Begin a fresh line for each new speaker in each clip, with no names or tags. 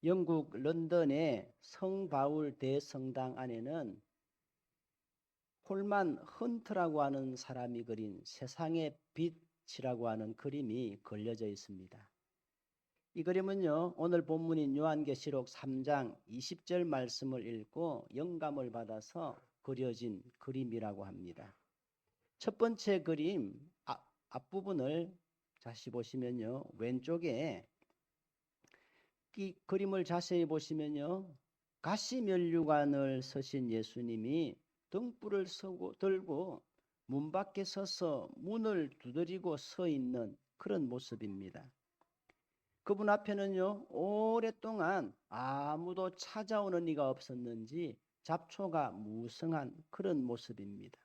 영국 런던의 성바울 대성당 안에는 홀만 헌트라고 하는 사람이 그린 세상의 빛이라고 하는 그림이 걸려져 있습니다. 이 그림은요, 오늘 본문인 요한계시록 3장 20절 말씀을 읽고 영감을 받아서 그려진 그림이라고 합니다. 첫 번째 그림 앞부분을 다시 보시면요, 왼쪽에 이 그림을 자세히 보시면요, 가시면류관을 서신 예수님이 등불을 들고 문 밖에 서서 문을 두드리고 서 있는 그런 모습입니다. 그분 앞에는요, 오랫동안 아무도 찾아오는 이가 없었는지 잡초가 무성한 그런 모습입니다.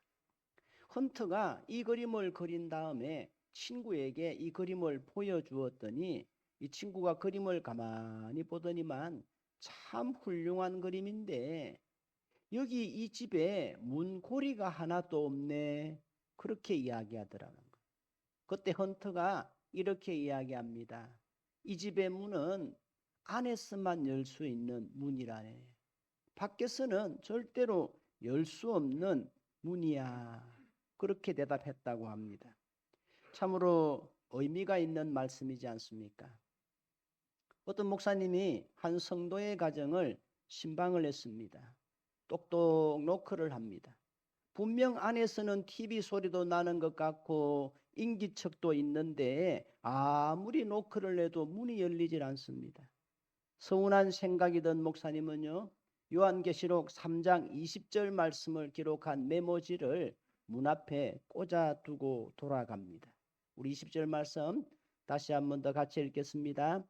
헌트가 이 그림을 그린 다음에 친구에게 이 그림을 보여주었더니 이 친구가 그림을 가만히 보더니만 참 훌륭한 그림인데 여기 이 집에 문고리가 하나도 없네, 그렇게 이야기하더라는 거예요. 그때 헌트가 이렇게 이야기합니다. 이 집의 문은 안에서만 열 수 있는 문이라네. 밖에서는 절대로 열 수 없는 문이야. 그렇게 대답했다고 합니다. 참으로 의미가 있는 말씀이지 않습니까? 어떤 목사님이 한 성도의 가정을 신방을 했습니다. 똑똑 노크를 합니다. 분명 안에서는 TV 소리도 나는 것 같고 인기척도 있는데 아무리 노크를 해도 문이 열리질 않습니다. 서운한 생각이 든 목사님은요, 요한계시록 3장 20절 말씀을 기록한 메모지를 문 앞에 꽂아두고 돌아갑니다. 우리 20절 말씀 다시 한 번 더 같이 읽겠습니다.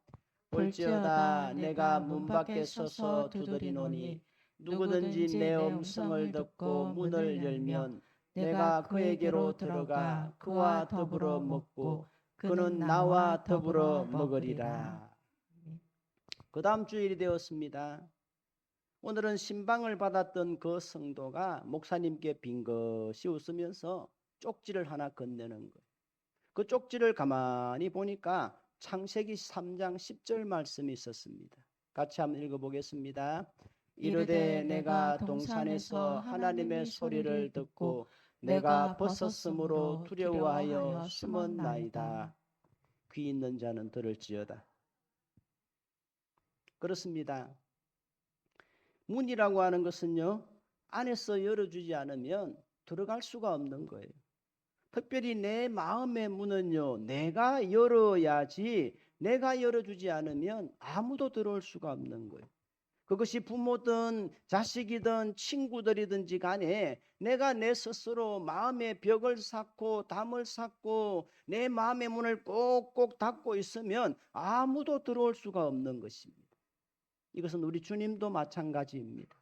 볼지어다 내가 문 밖에 서서 두드리노니 누구든지 내 음성을 듣고 문을 열면 내가 그에게로 들어가 그와 더불어 먹고 그는 나와 더불어 먹으리라. 그 다음 주일이 되었습니다. 오늘은 신방을 받았던 그 성도가 목사님께 빙긋이 웃으면서 쪽지를 하나 건네는 거예요. 그 쪽지를 가만히 보니까 창세기 3장 10절 말씀이 있었습니다. 같이 한번 읽어보겠습니다. 이르되 내가 동산에서 하나님의 소리를 듣고 내가 벗었으므로 두려워하여 숨었나이다. 귀 있는 자는 들을지어다. 그렇습니다. 문이라고 하는 것은요, 안에서 열어주지 않으면 들어갈 수가 없는 거예요. 특별히 내 마음의 문은요, 내가 열어야지, 내가 열어주지 않으면 아무도 들어올 수가 없는 거예요. 그것이 부모든 자식이든 친구들이든지 간에 내가 내 스스로 마음의 벽을 쌓고 담을 쌓고 내 마음의 문을 꼭꼭 닫고 있으면 아무도 들어올 수가 없는 것입니다. 이것은 우리 주님도 마찬가지입니다.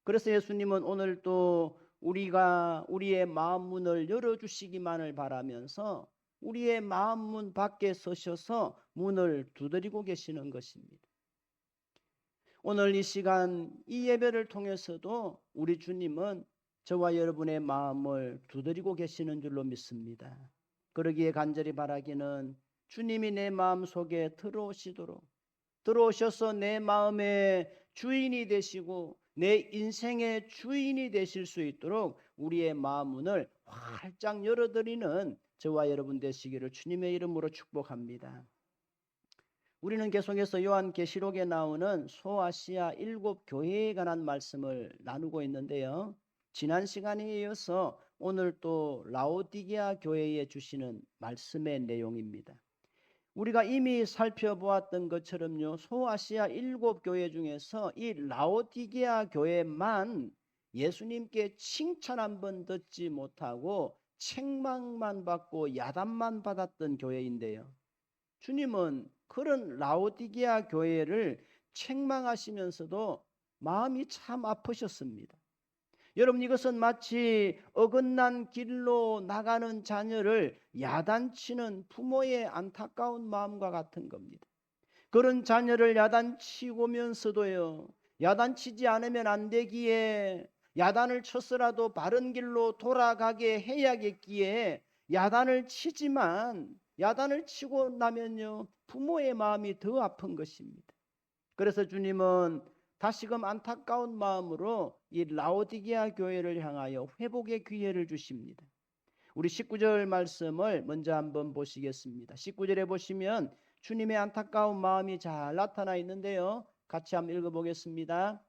그래서 예수님은 오늘 또 우리가 우리의 마음 문을 열어주시기만을 바라면서 우리의 마음 문 밖에 서셔서 문을 두드리고 계시는 것입니다. 오늘 이 시간 이 예배를 통해서도 우리 주님은 저와 여러분의 마음을 두드리고 계시는 줄로 믿습니다. 그러기에 간절히 바라기는 주님이 내 마음 속에 들어오셔서 내 마음의 주인이 되시고 내 인생의 주인이 되실 수 있도록 우리의 마음 문을 활짝 열어드리는 저와 여러분 되시기를 주님의 이름으로 축복합니다. 우리는 계속해서 요한계시록에 나오는 소아시아 7교회에 관한 말씀을 나누고 있는데요. 지난 시간에 이어서 오늘 또 라오디게아 교회에 주시는 말씀의 내용입니다. 우리가 이미 살펴보았던 것처럼요, 소아시아 7교회 중에서 이 라오디게아 교회만 예수님께 칭찬 한 번 듣지 못하고 책망만 받고 야단만 받았던 교회인데요. 주님은 그런 라오디게아 교회를 책망하시면서도 마음이 참 아프셨습니다. 여러분, 이것은 마치 어긋난 길로 나가는 자녀를 야단치는 부모의 안타까운 마음과 같은 겁니다. 그런 자녀를 야단치고면서도요, 야단치지 않으면 안 되기에, 야단을 쳤으라도 바른 길로 돌아가게 해야겠기에 야단을 치지만 야단을 치고 나면요, 부모의 마음이 더 아픈 것입니다. 그래서 주님은 다시금 안타까운 마음으로 이 라오디게아 교회를 향하여 회복의 기회를 주십니다. 우리 19절 말씀을 먼저 한번 보시겠습니다. 19절에 보시면 주님의 안타까운 마음이 잘 나타나 있는데요. 같이 한번 읽어보겠습니다.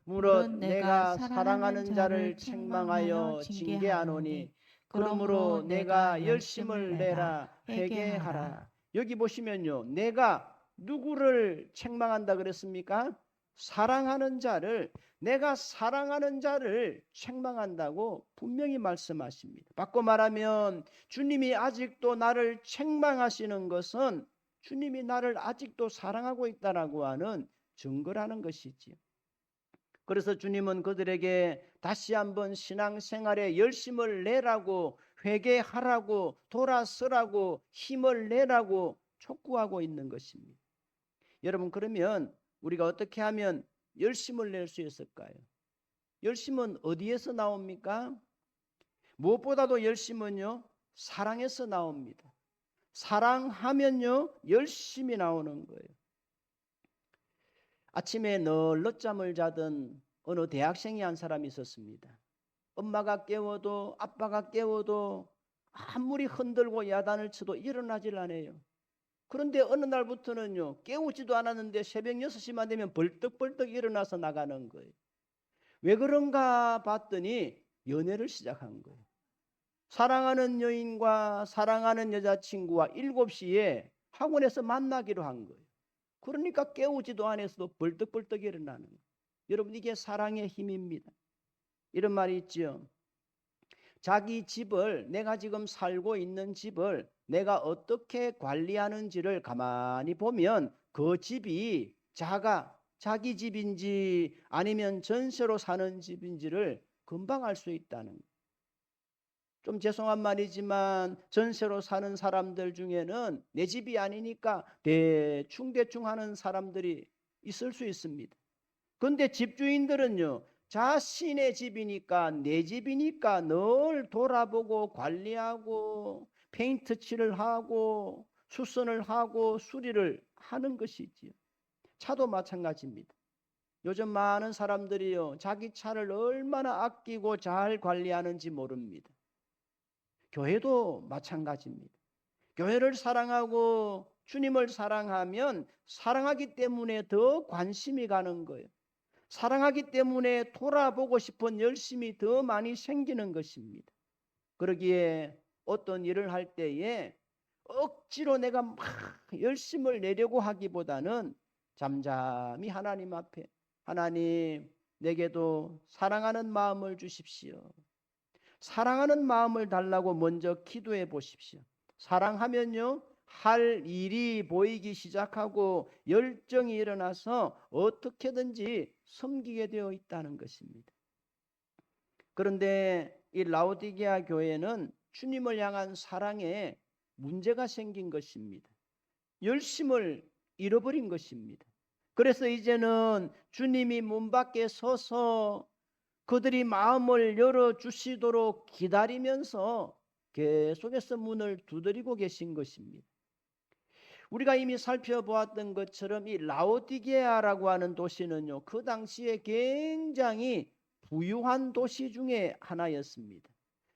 무릇 내가 사랑하는 자를 책망하여 징계하노니 그러므로 내가 열심을 내라 회개하라. 여기 보시면요, 내가 누구를 책망한다 그랬습니까? 사랑하는 자를, 내가 사랑하는 자를 책망한다고 분명히 말씀하십니다. 바꿔 말하면 주님이 아직도 나를 책망하시는 것은 주님이 나를 아직도 사랑하고 있다라고 하는 증거라는 것이지요. 그래서 주님은 그들에게 다시 한번 신앙생활에 열심을 내라고, 회개하라고, 돌아서라고, 힘을 내라고 촉구하고 있는 것입니다. 여러분, 그러면 우리가 어떻게 하면 열심을 낼 수 있을까요? 열심은 어디에서 나옵니까? 무엇보다도 열심은요, 사랑에서 나옵니다. 사랑하면요, 열심히 나오는 거예요. 아침에 늘 늦잠을 자던 어느 대학생이 한 사람이 있었습니다. 엄마가 깨워도 아빠가 깨워도 아무리 흔들고 야단을 쳐도 일어나질 않아요. 그런데 어느 날부터는요, 깨우지도 않았는데 새벽 6시만 되면 벌떡벌떡 일어나서 나가는 거예요. 왜 그런가 봤더니 연애를 시작한 거예요. 사랑하는 여인과 사랑하는 여자친구와 7시에 학원에서 만나기로 한 거예요. 그러니까 깨우지도 않았어도 벌떡벌떡 일어나는 거예요. 여러분, 이게 사랑의 힘입니다. 이런 말이 있죠. 자기 집을, 내가 지금 살고 있는 집을 내가 어떻게 관리하는지를 가만히 보면 그 집이 자기 집인지 아니면 전세로 사는 집인지를 금방 알 수 있다는 거예요. 좀 죄송한 말이지만 전세로 사는 사람들 중에는 내 집이 아니니까 대충 하는 사람들이 있을 수 있습니다. 그런데 집주인들은요, 자신의 집이니까, 내 집이니까 늘 돌아보고 관리하고 페인트 칠을 하고 수선을 하고 수리를 하는 것이지요. 차도 마찬가지입니다. 요즘 많은 사람들이요, 자기 차를 얼마나 아끼고 잘 관리하는지 모릅니다. 교회도 마찬가지입니다. 교회를 사랑하고 주님을 사랑하면 사랑하기 때문에 더 관심이 가는 거예요. 사랑하기 때문에 돌아보고 싶은 열심이 더 많이 생기는 것입니다. 그러기에 어떤 일을 할 때에 억지로 내가 막 열심을 내려고 하기보다는 잠잠히 하나님 앞에, 하나님, 내게도 사랑하는 마음을 주십시오. 사랑하는 마음을 달라고 먼저 기도해 보십시오. 사랑하면요, 할 일이 보이기 시작하고 열정이 일어나서 어떻게든지 섬기게 되어 있다는 것입니다. 그런데 이 라오디게아 교회는 주님을 향한 사랑에 문제가 생긴 것입니다. 열심을 잃어버린 것입니다. 그래서 이제는 주님이 문 밖에 서서 그들이 마음을 열어주시도록 기다리면서 계속해서 문을 두드리고 계신 것입니다. 우리가 이미 살펴보았던 것처럼 이 라오디게아라고 하는 도시는요, 그 당시에 굉장히 부유한 도시 중에 하나였습니다.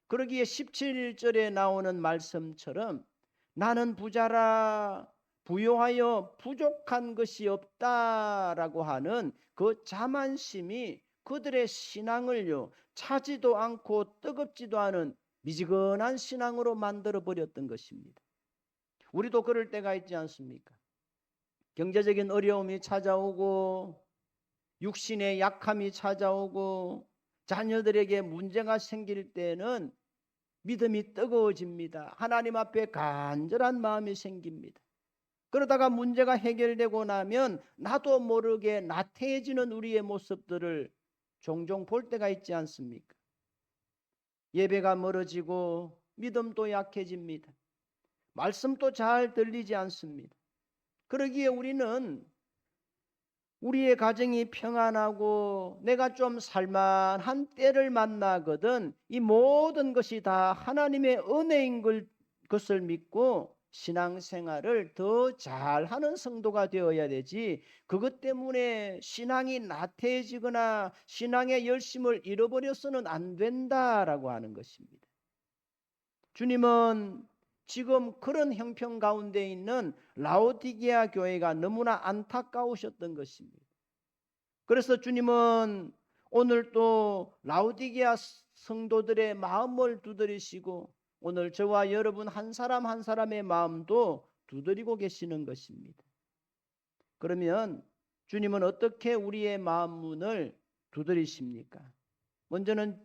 그러기에 17절에 나오는 말씀처럼 나는 부자라 부유하여 부족한 것이 없다라고 하는 그 자만심이 그들의 신앙을요, 차지도 않고 뜨겁지도 않은 미지근한 신앙으로 만들어 버렸던 것입니다. 우리도 그럴 때가 있지 않습니까? 경제적인 어려움이 찾아오고 육신의 약함이 찾아오고 자녀들에게 문제가 생길 때는 믿음이 뜨거워집니다. 하나님 앞에 간절한 마음이 생깁니다. 그러다가 문제가 해결되고 나면 나도 모르게 나태해지는 우리의 모습들을 종종 볼 때가 있지 않습니까? 예배가 멀어지고 믿음도 약해집니다. 말씀도 잘 들리지 않습니다. 그러기에 우리는 우리의 가정이 평안하고 내가 좀 살만한 때를 만나거든 이 모든 것이 다 하나님의 은혜인 것을 믿고 신앙생활을 더 잘하는 성도가 되어야 되지, 그것 때문에 신앙이 나태해지거나 신앙의 열심을 잃어버려서는 안 된다라고 하는 것입니다. 주님은 지금 그런 형편 가운데 있는 라오디게아 교회가 너무나 안타까우셨던 것입니다. 그래서 주님은 오늘 또 라오디게아 성도들의 마음을 두드리시고 오늘 저와 여러분 한 사람 한 사람의 마음도 두드리고 계시는 것입니다. 그러면 주님은 어떻게 우리의 마음 문을 두드리십니까? 먼저는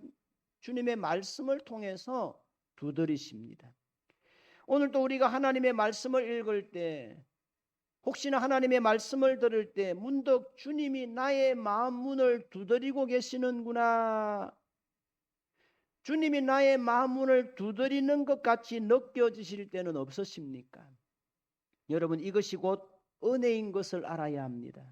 주님의 말씀을 통해서 두드리십니다. 오늘도 우리가 하나님의 말씀을 읽을 때, 혹시나 하나님의 말씀을 들을 때 문득 주님이 나의 마음 문을 두드리고 계시는구나, 주님이 나의 마음 문을 두드리는 것 같이 느껴지실 때는 없으십니까? 여러분, 이것이 곧 은혜인 것을 알아야 합니다.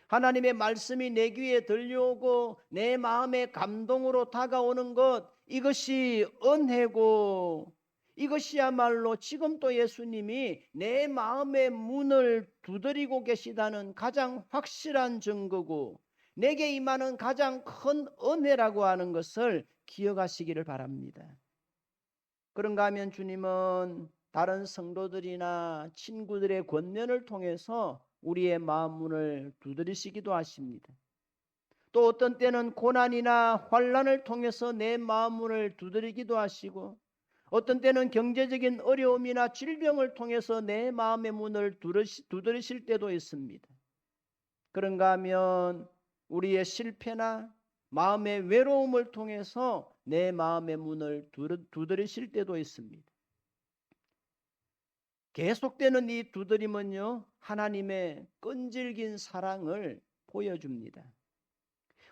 하나님의 말씀이 내 귀에 들려오고 내 마음에 감동으로 다가오는 것, 이것이 은혜고, 이것이야말로 지금 또 예수님이 내 마음의 문을 두드리고 계시다는 가장 확실한 증거고, 내게 임하는 가장 큰 은혜라고 하는 것을 기억하시기를 바랍니다. 그런가 하면 주님은 다른 성도들이나 친구들의 권면을 통해서 우리의 마음 문을 두드리시기도 하십니다. 또 어떤 때는 고난이나 환난을 통해서 내 마음 문을 두드리기도 하시고, 어떤 때는 경제적인 어려움이나 질병을 통해서 내 마음의 문을 두드리실 때도 있습니다. 그런가 하면 우리의 실패나 마음의 외로움을 통해서 내 마음의 문을 두드리실 때도 있습니다. 계속되는 이 두드림은요, 하나님의 끈질긴 사랑을 보여줍니다.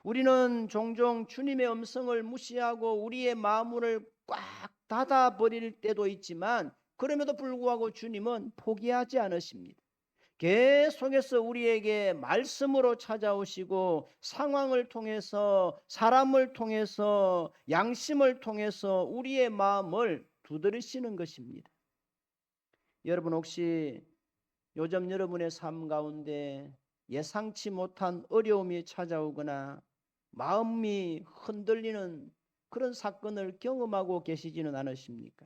우리는 종종 주님의 음성을 무시하고 우리의 마음을 꽉 닫아버릴 때도 있지만, 그럼에도 불구하고 주님은 포기하지 않으십니다. 계속해서 우리에게 말씀으로 찾아오시고 상황을 통해서, 사람을 통해서, 양심을 통해서 우리의 마음을 두드리시는 것입니다. 여러분, 혹시 요즘 여러분의 삶 가운데 예상치 못한 어려움이 찾아오거나 마음이 흔들리는 그런 사건을 경험하고 계시지는 않으십니까?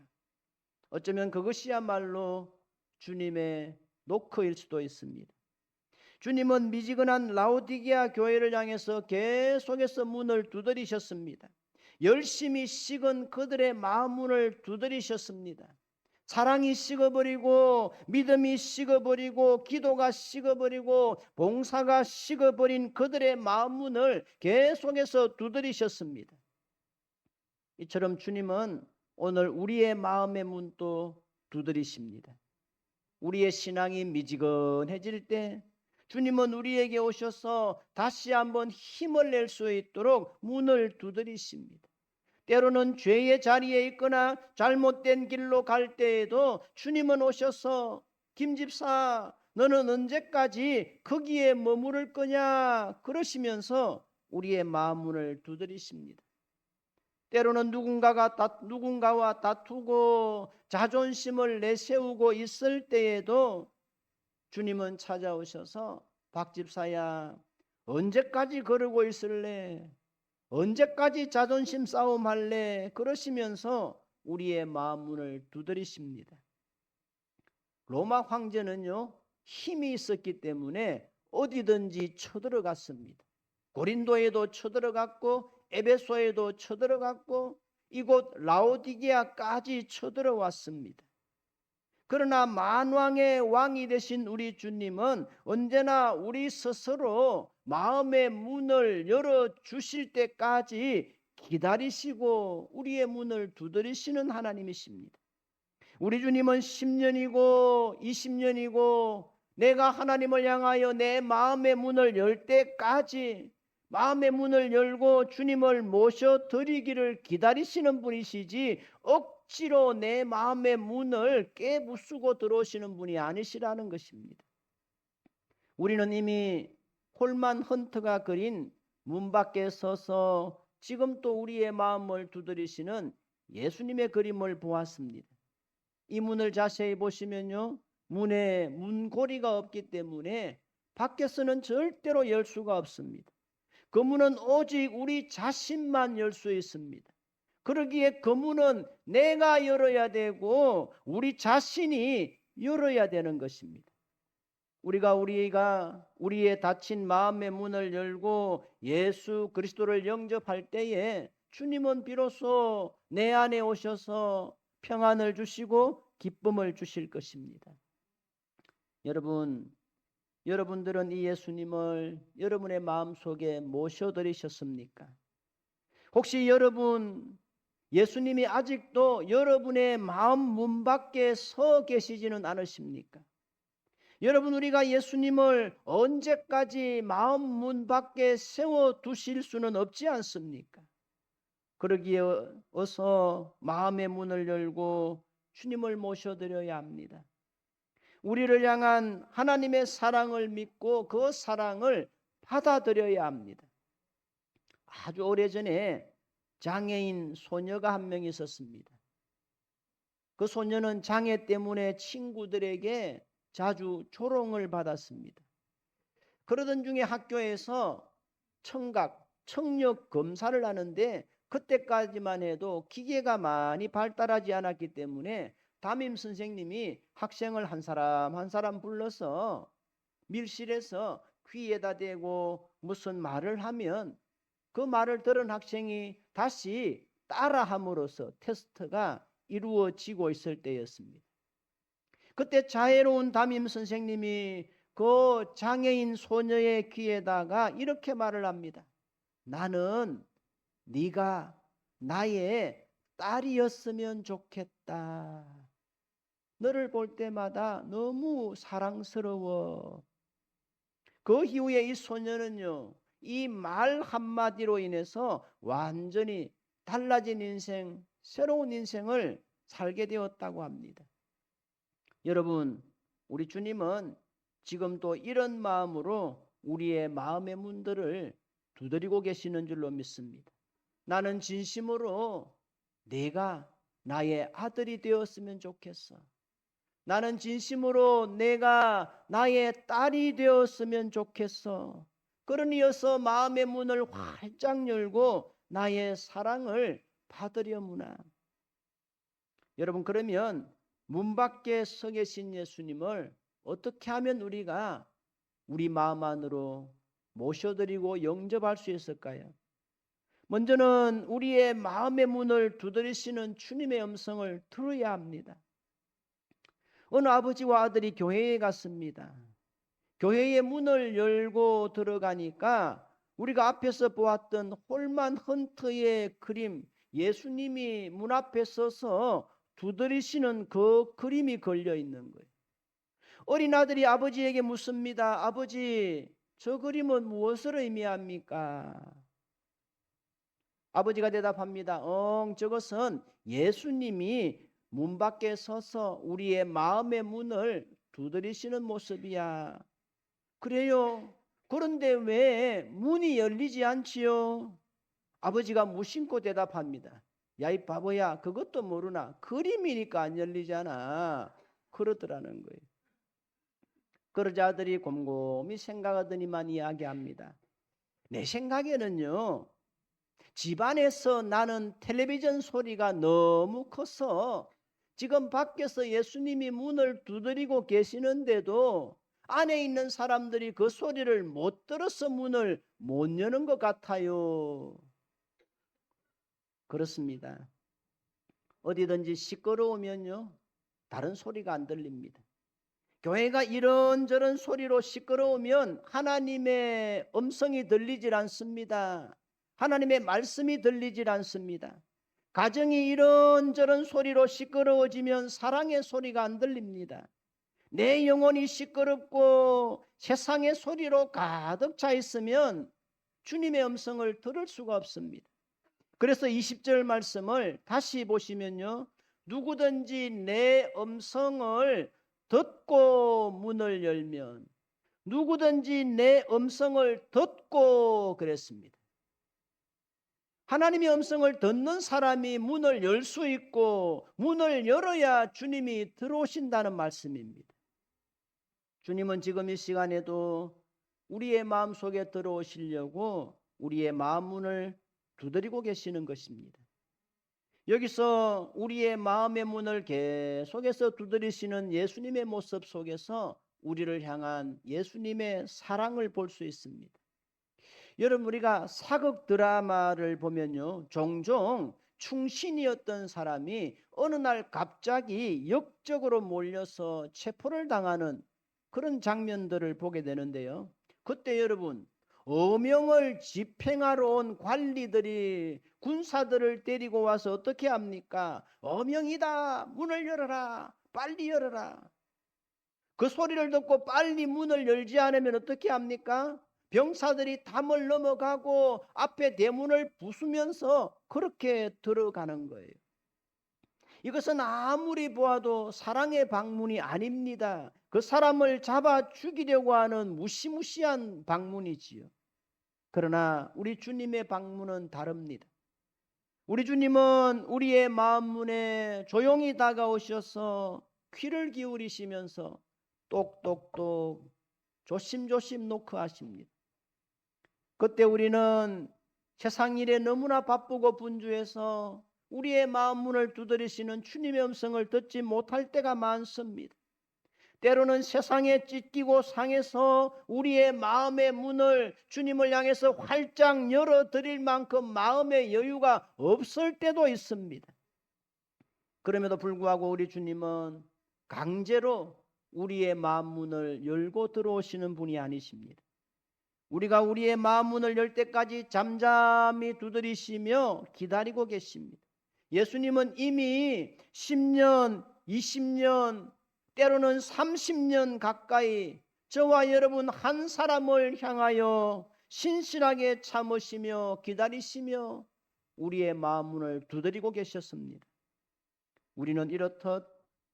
어쩌면 그것이야말로 주님의 노크일 수도 있습니다. 주님은 미지근한 라오디게아 교회를 향해서 계속해서 문을 두드리셨습니다. 열심히 식은 그들의 마음 문을 두드리셨습니다. 사랑이 식어버리고, 믿음이 식어버리고, 기도가 식어버리고, 봉사가 식어버린 그들의 마음 문을 계속해서 두드리셨습니다. 이처럼 주님은 오늘 우리의 마음의 문도 두드리십니다. 우리의 신앙이 미지근해질 때 주님은 우리에게 오셔서 다시 한번 힘을 낼 수 있도록 문을 두드리십니다. 때로는 죄의 자리에 있거나 잘못된 길로 갈 때에도 주님은 오셔서 김 집사, 너는 언제까지 거기에 머무를 거냐 그러시면서 우리의 마음 문을 두드리십니다. 때로는 누군가와 다투고 자존심을 내세우고 있을 때에도 주님은 찾아오셔서 박 집사야, 언제까지 그러고 있을래? 언제까지 자존심 싸움할래? 그러시면서 우리의 마음 문을 두드리십니다. 로마 황제는요, 힘이 있었기 때문에 어디든지 쳐들어갔습니다. 고린도에도 쳐들어갔고 에베소에도 쳐들어갔고 이곳 라오디게아까지 쳐들어왔습니다. 그러나 만왕의 왕이 되신 우리 주님은 언제나 우리 스스로 마음의 문을 열어주실 때까지 기다리시고 우리의 문을 두드리시는 하나님이십니다. 우리 주님은 10년이고 20년이고 내가 하나님을 향하여 내 마음의 문을 열 때까지 마음의 문을 열고 주님을 모셔드리기를 기다리시는 분이시지, 억지로 내 마음의 문을 깨부수고 들어오시는 분이 아니시라는 것입니다. 우리는 이미 콜만 헌트가 그린 문 밖에 서서 지금 또 우리의 마음을 두드리시는 예수님의 그림을 보았습니다. 이 문을 자세히 보시면요, 문에 문고리가 없기 때문에 밖에서는 절대로 열 수가 없습니다. 그 문은 오직 우리 자신만 열 수 있습니다. 그러기에 그 문은 내가 열어야 되고 우리 자신이 열어야 되는 것입니다. 우리가 우리의 닫힌 마음의 문을 열고 예수 그리스도를 영접할 때에 주님은 비로소 내 안에 오셔서 평안을 주시고 기쁨을 주실 것입니다. 여러분들은 이 예수님을 여러분의 마음속에 모셔드리셨습니까? 혹시 예수님이 아직도 여러분의 마음 문 밖에 서 계시지는 않으십니까? 여러분, 우리가 예수님을 언제까지 마음 문 밖에 세워두실 수는 없지 않습니까? 그러기에 어서 마음의 문을 열고 주님을 모셔드려야 합니다. 우리를 향한 하나님의 사랑을 믿고 그 사랑을 받아들여야 합니다. 아주 오래전에 장애인 소녀가 한 명 있었습니다. 그 소녀는 장애 때문에 친구들에게 자주 조롱을 받았습니다. 그러던 중에 학교에서 청력 검사를 하는데 그때까지만 해도 기계가 많이 발달하지 않았기 때문에 담임 선생님이 학생을 한 사람 불러서 밀실에서 귀에다 대고 무슨 말을 하면 그 말을 들은 학생이 다시 따라함으로써 테스트가 이루어지고 있을 때였습니다. 그때 자애로운 담임 선생님이 그 장애인 소녀의 귀에다가 이렇게 말을 합니다. 나는 네가 나의 딸이었으면 좋겠다. 너를 볼 때마다 너무 사랑스러워. 그 이후에 이 소녀는요, 이 말 한마디로 인해서 완전히 달라진 인생, 새로운 인생을 살게 되었다고 합니다. 여러분, 우리 주님은 지금도 이런 마음으로 우리의 마음의 문들을 두드리고 계시는 줄로 믿습니다. 나는 진심으로 내가 나의 아들이 되었으면 좋겠어. 나는 진심으로 내가 나의 딸이 되었으면 좋겠어. 그러니어서 마음의 문을 활짝 열고 나의 사랑을 받으려무나. 여러분, 그러면 문 밖에 서 계신 예수님을 어떻게 하면 우리가 우리 마음 안으로 모셔드리고 영접할 수 있을까요? 먼저는 우리의 마음의 문을 두드리시는 주님의 음성을 들어야 합니다. 어느 아버지와 아들이 교회에 갔습니다. 교회의 문을 열고 들어가니까 우리가 앞에서 보았던 홀만 헌트의 그림, 예수님이 문 앞에 서서 두드리시는 그 그림이 걸려 있는 거예요. 어린 아들이 아버지에게 묻습니다. 아버지, 저 그림은 무엇을 의미합니까? 아버지가 대답합니다. 저것은 예수님이 문 밖에 서서 우리의 마음의 문을 두드리시는 모습이야. 그래요? 그런데 왜 문이 열리지 않지요? 아버지가 무심코 대답합니다. 야, 이 바보야, 그것도 모르나? 그림이니까 안 열리잖아. 그러더라는 거예요. 그러자 아들이 곰곰이 생각하더니만 이야기합니다. 내 생각에는요, 집안에서 나는 텔레비전 소리가 너무 커서 지금 밖에서 예수님이 문을 두드리고 계시는데도 안에 있는 사람들이 그 소리를 못 들어서 문을 못 여는 것 같아요. 그렇습니다. 어디든지 시끄러우면요, 다른 소리가 안 들립니다. 교회가 이런저런 소리로 시끄러우면 하나님의 음성이 들리질 않습니다. 하나님의 말씀이 들리질 않습니다. 가정이 이런저런 소리로 시끄러워지면 사랑의 소리가 안 들립니다. 내 영혼이 시끄럽고 세상의 소리로 가득 차 있으면 주님의 음성을 들을 수가 없습니다. 그래서 20절 말씀을 다시 보시면요, 누구든지 내 음성을 듣고 문을 열면, 누구든지 내 음성을 듣고 그랬습니다. 하나님의 음성을 듣는 사람이 문을 열 수 있고 문을 열어야 주님이 들어오신다는 말씀입니다. 주님은 지금 이 시간에도 우리의 마음속에 들어오시려고 우리의 마음 문을 두드리고 계시는 것입니다. 여기서 우리의 마음의 문을 계속해서 두드리시는 예수님의 모습 속에서 우리를 향한 예수님의 사랑을 볼 수 있습니다. 여러분, 우리가 사극 드라마를 보면요, 종종 충신이었던 사람이 어느 날 갑자기 역적으로 몰려서 체포를 당하는 그런 장면들을 보게 되는데요. 그때 여러분, 어명을 집행하러 온 관리들이 군사들을 데리고 와서 어떻게 합니까? 어명이다, 문을 열어라, 빨리 열어라. 그 소리를 듣고 빨리 문을 열지 않으면 어떻게 합니까? 병사들이 담을 넘어가고 앞에 대문을 부수면서 그렇게 들어가는 거예요. 이것은 아무리 보아도 사랑의 방문이 아닙니다. 그 사람을 잡아 죽이려고 하는 무시무시한 방문이지요. 그러나 우리 주님의 방문은 다릅니다. 우리 주님은 우리의 마음 문에 조용히 다가오셔서 귀를 기울이시면서 똑똑똑 조심조심 노크하십니다. 그때 우리는 세상 일에 너무나 바쁘고 분주해서 우리의 마음 문을 두드리시는 주님의 음성을 듣지 못할 때가 많습니다. 때로는 세상에 찢기고 상해서 우리의 마음의 문을 주님을 향해서 활짝 열어드릴 만큼 마음의 여유가 없을 때도 있습니다. 그럼에도 불구하고 우리 주님은 강제로 우리의 마음 문을 열고 들어오시는 분이 아니십니다. 우리가 우리의 마음 문을 열 때까지 잠잠히 두드리시며 기다리고 계십니다. 예수님은 이미 10년, 20년, 때로는 30년 가까이 저와 여러분 한 사람을 향하여 신실하게 참으시며 기다리시며 우리의 마음 문을 두드리고 계셨습니다. 우리는 이렇듯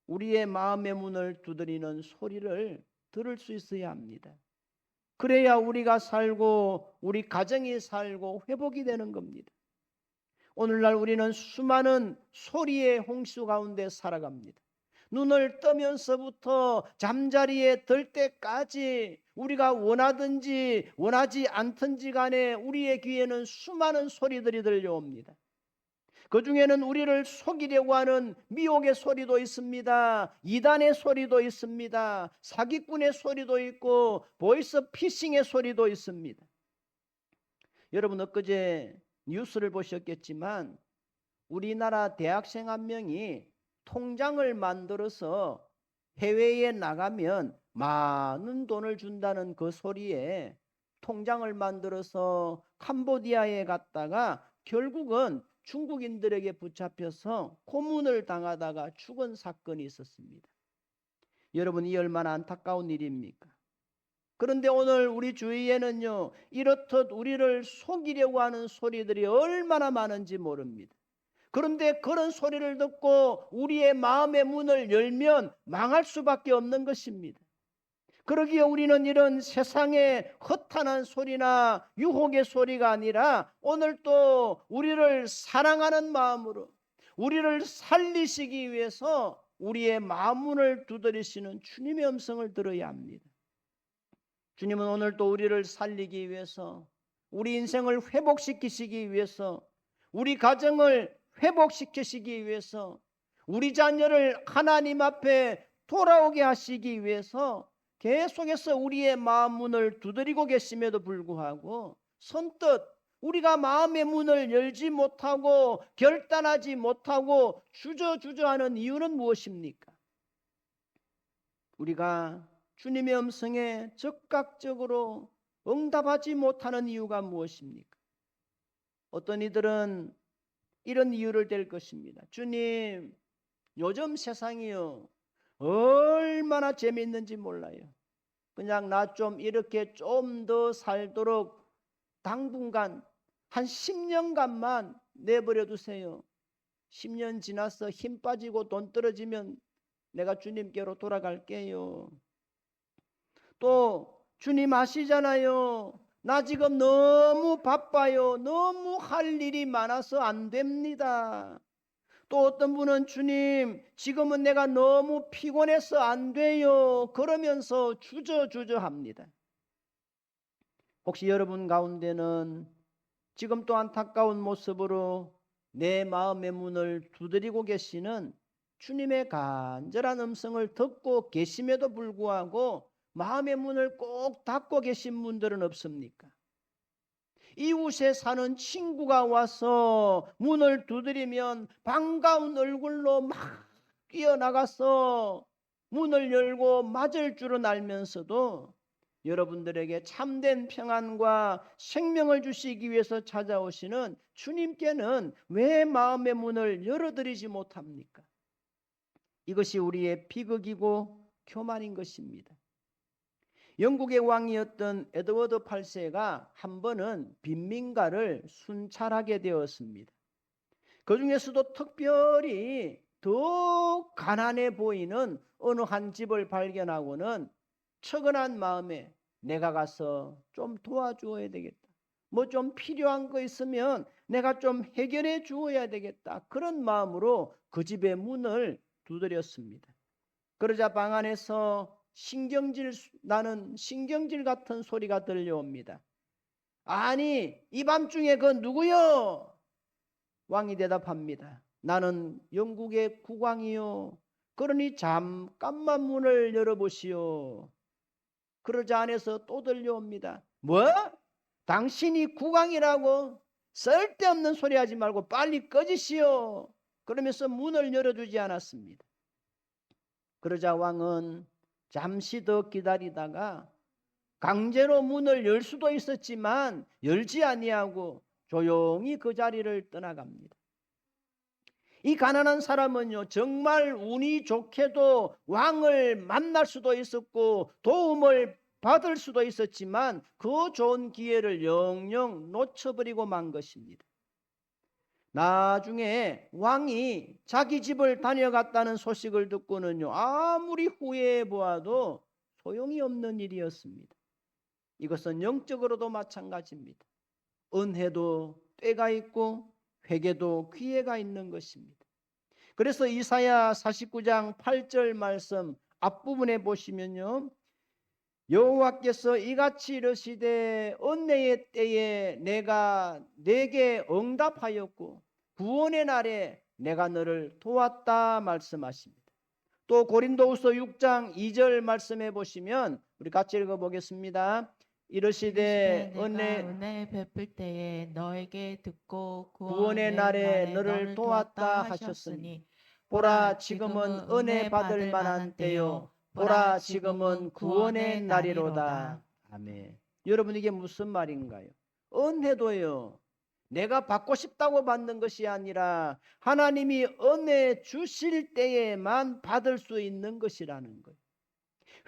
우리의 마음의 문을 두드리는 소리를 들을 수 있어야 합니다. 그래야 우리가 살고 우리 가정이 살고 회복이 되는 겁니다. 오늘날 우리는 수많은 소리의 홍수 가운데 살아갑니다. 눈을 뜨면서부터 잠자리에 들 때까지 우리가 원하든지 원하지 않든지 간에 우리의 귀에는 수많은 소리들이 들려옵니다. 그 중에는 우리를 속이려고 하는 미혹의 소리도 있습니다. 이단의 소리도 있습니다. 사기꾼의 소리도 있고 보이스 피싱의 소리도 있습니다. 여러분, 엊그제 뉴스를 보셨겠지만 우리나라 대학생 한 명이 통장을 만들어서 해외에 나가면 많은 돈을 준다는 그 소리에 통장을 만들어서 캄보디아에 갔다가 결국은 중국인들에게 붙잡혀서 고문을 당하다가 죽은 사건이 있었습니다. 여러분, 이 얼마나 안타까운 일입니까? 그런데 오늘 우리 주위에는요, 이렇듯 우리를 속이려고 하는 소리들이 얼마나 많은지 모릅니다. 그런데 그런 소리를 듣고 우리의 마음의 문을 열면 망할 수밖에 없는 것입니다. 그러기에 우리는 이런 세상의 허탄한 소리나 유혹의 소리가 아니라 오늘 또 우리를 사랑하는 마음으로 우리를 살리시기 위해서 우리의 마음 문을 두드리시는 주님의 음성을 들어야 합니다. 주님은 오늘 또 우리를 살리기 위해서, 우리 인생을 회복시키시기 위해서, 우리 가정을 회복시키시기 위해서, 우리 자녀를 하나님 앞에 돌아오게 하시기 위해서 계속해서 우리의 마음 문을 두드리고 계심에도 불구하고 선뜻 우리가 마음의 문을 열지 못하고 결단하지 못하고 주저주저하는 이유는 무엇입니까? 우리가 주님의 음성에 즉각적으로 응답하지 못하는 이유가 무엇입니까? 어떤 이들은 이런 이유를 댈 것입니다. 주님, 요즘 세상이요, 얼마나 재미있는지 몰라요. 그냥 나 좀 이렇게 좀 더 살도록 당분간 한 10년간만 내버려 두세요. 10년 지나서 힘 빠지고 돈 떨어지면 내가 주님께로 돌아갈게요. 또 주님 아시잖아요. 나 지금 너무 바빠요. 너무 할 일이 많아서 안 됩니다. 또 어떤 분은 주님, 지금은 내가 너무 피곤해서 안 돼요. 그러면서 주저주저합니다. 혹시 여러분 가운데는 지금 또 안타까운 모습으로 내 마음의 문을 두드리고 계시는 주님의 간절한 음성을 듣고 계심에도 불구하고 마음의 문을 꼭 닫고 계신 분들은 없습니까? 이웃에 사는 친구가 와서 문을 두드리면 반가운 얼굴로 막 뛰어나가서 문을 열고 맞을 줄은 알면서도 여러분들에게 참된 평안과 생명을 주시기 위해서 찾아오시는 주님께는 왜 마음의 문을 열어드리지 못합니까? 이것이 우리의 비극이고 교만인 것입니다. 영국의 왕이었던 에드워드 8세가 한 번은 빈민가를 순찰하게 되었습니다. 그 중에서도 특별히 더 가난해 보이는 어느 한 집을 발견하고는 처근한 마음에 내가 가서 좀 도와주어야 되겠다. 뭐 좀 필요한 거 있으면 내가 좀 해결해 주어야 되겠다. 그런 마음으로 그 집의 문을 두드렸습니다. 그러자 방 안에서 나는 신경질 같은 소리가 들려옵니다. 아니, 이 밤중에 그 누구요? 왕이 대답합니다. 나는 영국의 국왕이요. 그러니 잠깐만 문을 열어보시오. 그러자 안에서 또 들려옵니다. 뭐? 당신이 국왕이라고? 쓸데없는 소리 하지 말고 빨리 꺼지시오. 그러면서 문을 열어주지 않았습니다. 그러자 왕은 잠시 더 기다리다가 강제로 문을 열 수도 있었지만 열지 아니하고 조용히 그 자리를 떠나갑니다. 이 가난한 사람은요, 정말 운이 좋게도 왕을 만날 수도 있었고 도움을 받을 수도 있었지만 그 좋은 기회를 영영 놓쳐버리고 만 것입니다. 나중에 왕이 자기 집을 다녀갔다는 소식을 듣고는요, 아무리 후회해 보아도 소용이 없는 일이었습니다. 이것은 영적으로도 마찬가지입니다. 은혜도 때가 있고 회개도 기회가 있는 것입니다. 그래서 이사야 49장 8절 말씀 앞부분에 보시면요, 여호와께서 이같이 이르시되 은혜의 때에 내가 네게 응답하였고 구원의 날에 내가 너를 도왔다 말씀하십니다. 또 고린도후서 6장 2절 말씀해 보시면 우리 같이 읽어보겠습니다. 이르시되
은혜 베풀 때에 너에게 듣고
구원의 날에 너를 도왔다 하셨으니 보라 지금은 은혜 받을 만한 때요 보라 지금은 구원의 날이로다. 아멘. 여러분 이게 무슨 말인가요? 은혜도요, 내가 받고 싶다고 받는 것이 아니라 하나님이 은혜 주실 때에만 받을 수 있는 것이라는 거예요.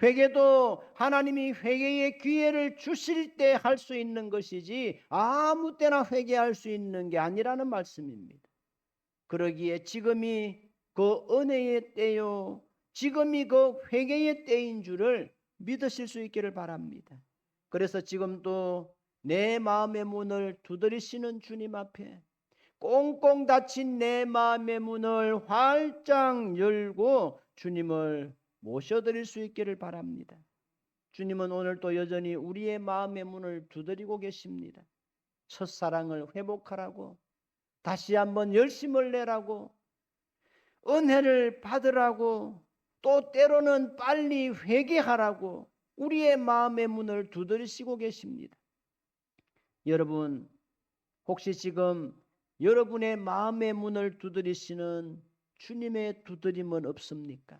회개도 하나님이 회개의 기회를 주실 때 할 수 있는 것이지 아무 때나 회개할 수 있는 게 아니라는 말씀입니다. 그러기에 지금이 그 은혜의 때요, 지금이 그 회개의 때인 줄을 믿으실 수 있기를 바랍니다. 그래서 지금도 내 마음의 문을 두드리시는 주님 앞에 꽁꽁 닫힌 내 마음의 문을 활짝 열고 주님을 모셔드릴 수 있기를 바랍니다. 주님은 오늘도 여전히 우리의 마음의 문을 두드리고 계십니다. 첫사랑을 회복하라고, 다시 한번 열심을 내라고, 은혜를 받으라고, 또 때로는 빨리 회개하라고 우리의 마음의 문을 두드리시고 계십니다. 여러분, 혹시 지금 여러분의 마음의 문을 두드리시는 주님의 두드림은 없습니까?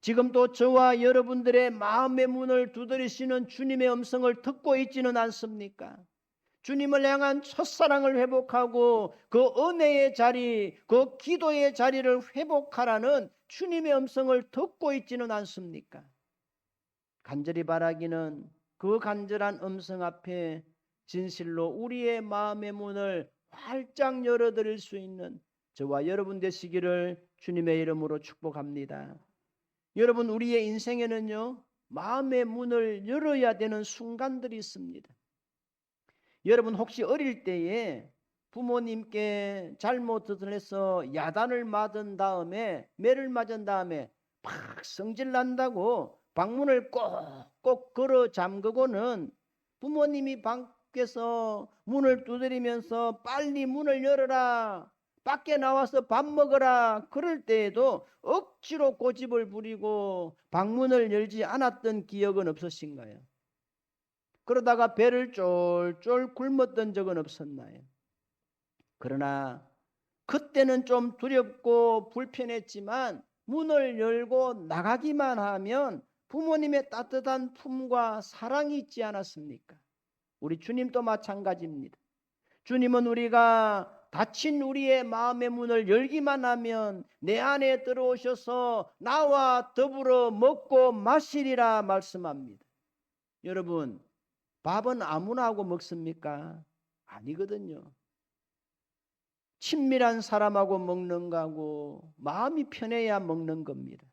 지금도 저와 여러분들의 마음의 문을 두드리시는 주님의 음성을 듣고 있지는 않습니까? 주님을 향한 첫사랑을 회복하고 그 은혜의 자리, 그 기도의 자리를 회복하라는 주님의 음성을 듣고 있지는 않습니까? 간절히 바라기는 그 간절한 음성 앞에 진실로 우리의 마음의 문을 활짝 열어드릴 수 있는 저와 여러분 되시기를 주님의 이름으로 축복합니다. 여러분, 우리의 인생에는요, 마음의 문을 열어야 되는 순간들이 있습니다. 여러분 혹시 어릴 때에 부모님께 잘못을 해서 야단을 맞은 다음에, 매를 맞은 다음에 팍 성질 난다고 방문을 꼭꼭 걸어 잠그고는 부모님이 밖에서 문을 두드리면서 빨리 문을 열어라, 밖에 나와서 밥 먹어라 그럴 때에도 억지로 고집을 부리고 방문을 열지 않았던 기억은 없으신가요? 그러다가 배를 쫄쫄 굶었던 적은 없었나요? 그러나 그때는 좀 두렵고 불편했지만 문을 열고 나가기만 하면 부모님의 따뜻한 품과 사랑이 있지 않았습니까? 우리 주님도 마찬가지입니다. 주님은 우리가 닫힌 우리의 마음의 문을 열기만 하면 내 안에 들어오셔서 나와 더불어 먹고 마시리라 말씀합니다. 여러분, 밥은 아무나 하고 먹습니까? 아니거든요. 친밀한 사람하고 먹는 거고 마음이 편해야 먹는 겁니다.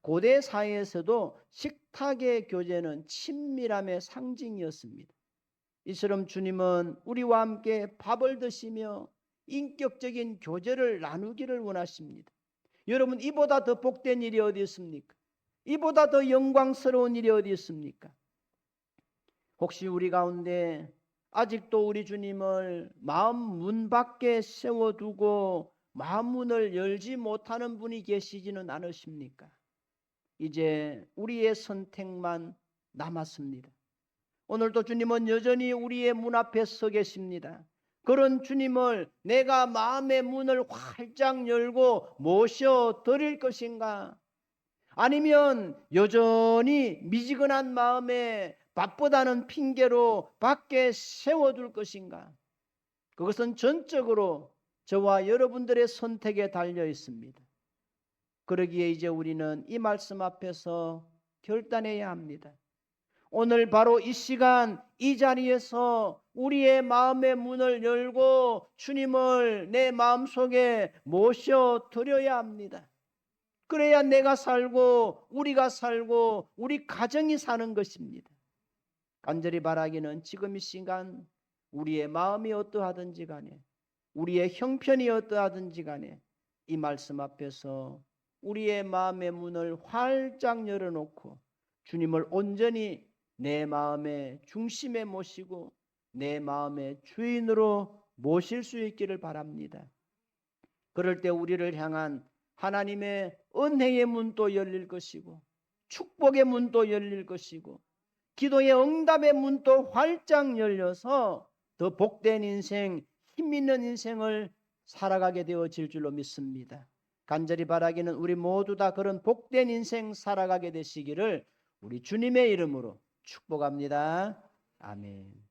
고대 사회에서도 식탁의 교제는 친밀함의 상징이었습니다. 이처럼 주님은 우리와 함께 밥을 드시며 인격적인 교제를 나누기를 원하십니다. 여러분, 이보다 더 복된 일이 어디 있습니까? 이보다 더 영광스러운 일이 어디 있습니까? 혹시 우리 가운데 아직도 우리 주님을 마음 문 밖에 세워두고 마음 문을 열지 못하는 분이 계시지는 않으십니까? 이제 우리의 선택만 남았습니다. 오늘도 주님은 여전히 우리의 문 앞에 서 계십니다. 그런 주님을 내가 마음의 문을 활짝 열고 모셔 드릴 것인가? 아니면 여전히 미지근한 마음에 바쁘다는 핑계로 밖에 세워둘 것인가? 그것은 전적으로 저와 여러분들의 선택에 달려 있습니다. 그러기에 이제 우리는 이 말씀 앞에서 결단해야 합니다. 오늘 바로 이 시간 이 자리에서 우리의 마음의 문을 열고 주님을 내 마음속에 모셔 드려야 합니다. 그래야 내가 살고 우리가 살고 우리 가정이 사는 것입니다. 간절히 바라기는 지금 이 시간 우리의 마음이 어떠하든지 간에 우리의 형편이 어떠하든지 간에 이 말씀 앞에서 우리의 마음의 문을 활짝 열어놓고 주님을 온전히 내 마음의 중심에 모시고 내 마음의 주인으로 모실 수 있기를 바랍니다. 그럴 때 우리를 향한 하나님의 은혜의 문도 열릴 것이고 축복의 문도 열릴 것이고 기도의 응답의 문도 활짝 열려서 더 복된 인생, 힘 있는 인생을 살아가게 되어질 줄로 믿습니다. 간절히 바라기는 우리 모두 다 그런 복된 인생 살아가게 되시기를 우리 주님의 이름으로 축복합니다. 아멘.